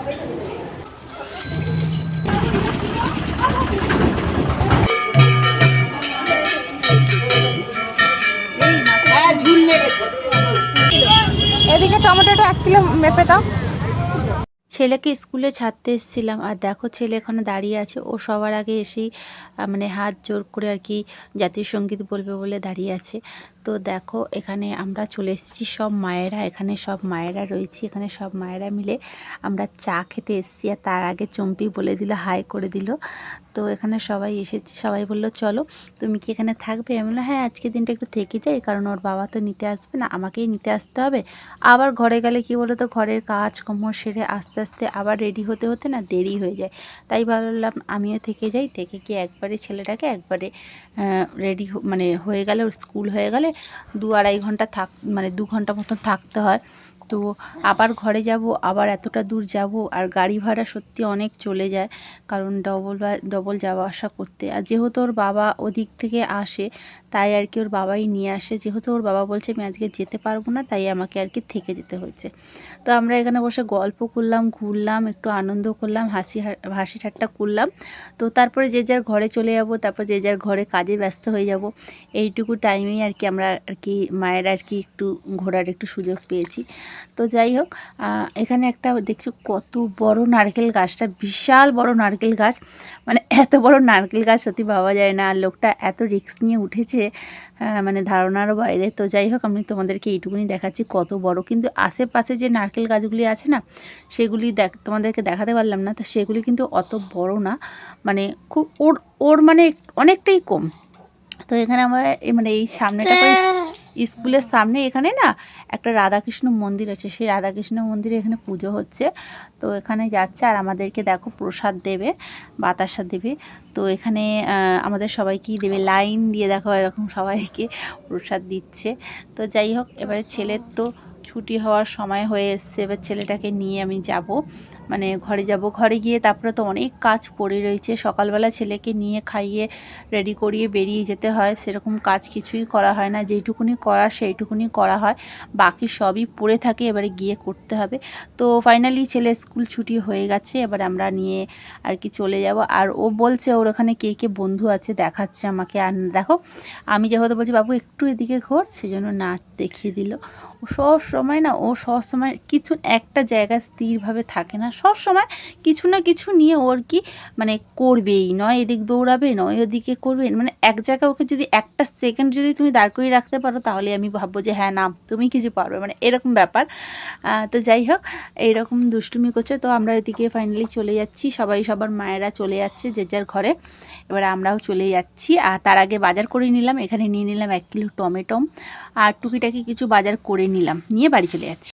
এদিকে টমেটোটা 1 কিলো মেপে দাও। ছেলেকে স্কুলে ছাড়তে এসেছিলাম, আর দেখো ছেলে এখানে দাঁড়িয়ে আছে। ও সবার আগে এসেই মানে হাত জোর করে আর কি জাতীয় সঙ্গীত বলবে বলে দাঁড়িয়ে আছে। তো দেখো এখানে আমরা চলে এসেছি সব মায়েরা, এখানে সব মায়েরা রয়েছি, এখানে সব মায়েরা মিলে আমরা চা খেতে এসেছি। আর তার আগে চম্পি বলে দিল, হাই করে দিল। তো এখানে সবাই এসেছি, সবাই বললো চলো তুমি কি এখানে থাকবে? আমি বললাম হ্যাঁ আজকে দিনটা একটু থেকে যাই, কারণ ওর বাবা তো নিতে আসবে না, আমাকেই নিতে আসতে হবে। আবার ঘরে গেলে কি বলো তো, ঘরের কাজকর্ম সেরে আস্তে আস্তে আবার রেডি হতে হতে না দেরি হয়ে যায়। তাই ভাবলাম আমিও থেকে যাই, থেকে কি একবারে ছেলেটাকে একবারে রেডি মানে হয়ে গেলে, ওর স্কুল হয়ে গেলে 2-2.5 ঘন্টা মানে 2 ঘন্টা মতন থাকতে হয়। তো আবার ঘরে যাব, আবার এতটা দূর যাব, আর গাড়ি ভাড়া সত্যি অনেক চলে যায়, কারণ ডবল যাওয়া আসা করতে। আর যেহেতু ওর বাবা ওদিক থেকে আসে, তাই আর কি ওর বাবাই নিয়ে আসে। যেহেতু ওর বাবা বলছে আমি আজকে যেতে পারবো না, তাই আমাকে আর কি থেকে যেতে হয়েছে। তো আমরা এখানে বসে গল্প করলাম, ঘুরলাম, একটু আনন্দ করলাম, হাসি ঠাট্টা করলাম। তো তারপরে যে যার ঘরে চলে যাব, তারপর যে যার ঘরে কাজে ব্যস্ত হয়ে যাব। এইটুকু টাইমেই আর কি আমরা আর কি মায়ের আর কি একটু ঘোরার একটু সুযোগ পেয়েছি। তো যাই হোক, এখানে একটা দেখছি কত বড় নারকেল গাছটা, বিশাল বড় নারকেল গাছ, মানে এত বড় নারকেল গাছ সত্যি ভাবা যায় না। আর লোকটা এত রিস্ক নিয়ে উঠেছে, মানে ধারণারও বাইরে। তো যাই হোক, আমি তোমাদেরকে এইটুকুনি দেখাচ্ছি কত বড়, কিন্তু আশেপাশে যে নারকেল গাছগুলি আছে না, সেগুলি তোমাদেরকে দেখাতে পারলাম না। তো সেগুলি কিন্তু অত বড় না, মানে খুব ওর ওর মানে অনেকটাই কম। তো এখানে আমরা মানে এই সামনেটা তো স্কুলের সামনে এখানে না একটা রাধাকৃষ্ণ মন্দির আছে, সেই রাধাকৃষ্ণ মন্দিরে এখানে পুজো হচ্ছে। তো এখানে যাচ্ছে, আর আমাদেরকে দেখো প্রসাদ দেবে, বাতাসা দেবে। তো এখানে আমাদের সবাইকেই দেবে, লাইন দিয়ে দেখো এরকম সবাইকে প্রসাদ দিচ্ছে। তো যাই হোক, এবারে ছেলের তো ছুটি হওয়ার সময় হয়ে এসছে, এবার ছেলেটাকে নিয়ে আমি যাব, মানে ঘরে যাব। ঘরে গিয়ে তারপরে তো অনেক কাজ পড়ে রয়েছে, সকালবেলা ছেলেকে নিয়ে খাইয়ে রেডি করিয়ে বেরিয়ে যেতে হয়, সেরকম কাজ কিছুই করা হয় না, যেইটুকুনি করার সেইটুকুনি করা হয়, বাকি সবই পড়ে থাকে, এবারে গিয়ে করতে হবে। তো ফাইনালি ছেলে স্কুল ছুটি হয়ে গেছে, এবার আমরা নিয়ে আর কি চলে যাব। আর ও বলছে ওর ওখানে কে কে বন্ধু আছে দেখাচ্ছে আমাকে। আর দেখো আমি যেহেতু বলছি বাবু একটু এদিকে ঘোর, সেজন্য নাচ দেখিয়ে দিল। ও সব সময় না, ও সব সময় কিছু একটা জায়গায় স্থিরভাবে থাকে না, সব সময় কিছু না কিছু নিয়ে ওর কি মানে করবেই, নয় এদিক দৌড়াবে, নয় ওদিকে করবে, মানে এক জায়গায় ওকে যদি একটা সেকেন্ড যদি তুমি দাঁড় করিয়ে রাখতে পারো, তাহলে আমি ভাববো যে হ্যাঁ না তুমি কিছু পারবে, মানে এরকম ব্যাপার। তো যাই হোক, এইরকম দুষ্টুমি করছে। তো আমরা এদিকে ফাইনালি চলে যাচ্ছি, সবাই সবার মায়েরা চলে যাচ্ছে যে যার ঘরে, এবার আমরাও চলে যাচ্ছি। আর তার আগে বাজার করে নিলাম, এখানে নিয়ে নিলাম 1 কিলো টমেটো, আর টুকিটাকি কিছু বাজার করে নিলাম, নিয়ে বাড়ি চলে যাচ্ছি।